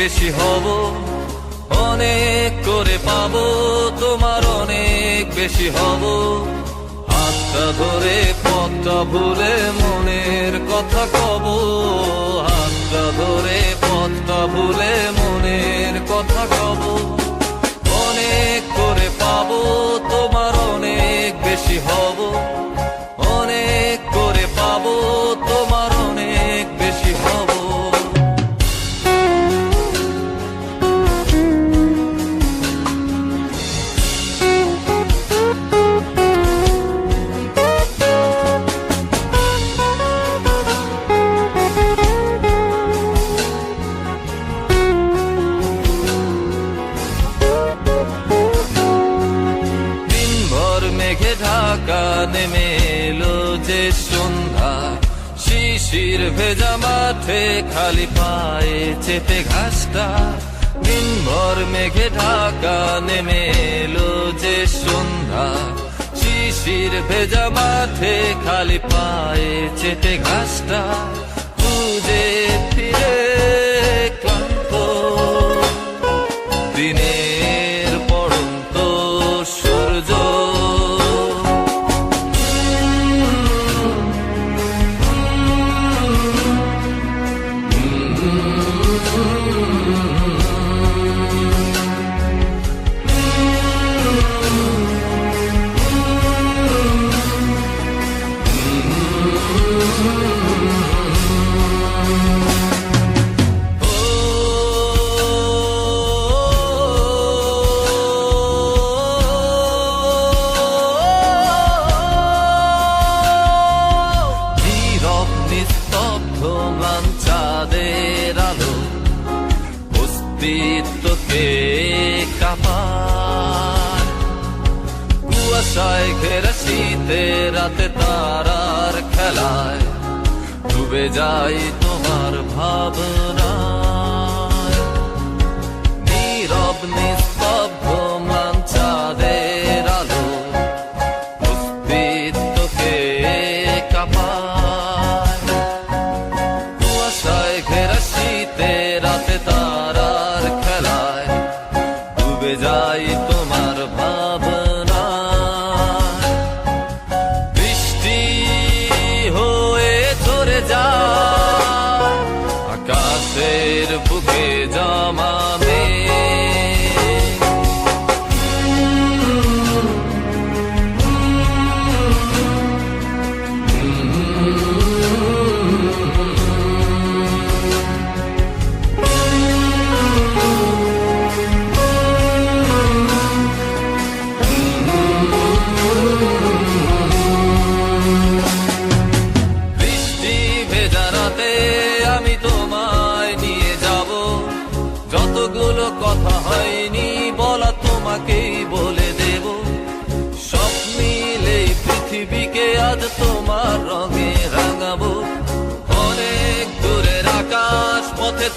বেশি হব, অনেক করে পাবো, তোমার অনেক বেশি হব। হাতটা ধরে পথটা ভুলে মনের কথা কব, হাতটা ধরে পথটা ভুলে মনের কথা কব। অনেক করে পাবো, তোমার অনেক বেশি হব, অনেক করে পাবো, তোমার অনেক বেশি হব। মেঘে ঢাকা নেমে এলো যে সন্ধ্যা, শিশির ভেজা মাঠে খালি পায়ে চেপে ঘাসটা। দিনভর মেঘে ঢাকা নেমে এলো যে সন্ধ্যা, শিশির ভেজা মাঠে খালি পায়ে চেপে ঘাসটা। খুঁজে ফিরে ক্লান্ত দিনের পড়ন্ত সূর্য, চাঁদের আলো অস্তিত্বকে কাঁপায়। কুয়াশায় ঘেরা শীতের রাতে তারার খেলায় ডুবে যাই তোমার ভাবনায়। নীরব নিস্তব্ধ ম্লান চাঁদের আলো অস্তিত্বকে কাঁপায়। কুয়াশায় ঘেরা শীতের রাতে তারার খেলায় ডুবে যাই তোমার ভাবনায়। বৃষ্টি হয়ে ঝরে যায় আকাশের বুকে জমা মেঘ, বৃষ্টি ভেজা রাতে আমি তোমায় নিয়ে যাব। যতগুলো কথা হয়নি বলা তোমাকেই বলে দেব। সব মিলে পৃথিবীকে আজ তোমার রঙে রাঙাবো। অনেক দূরের আকাশ পথে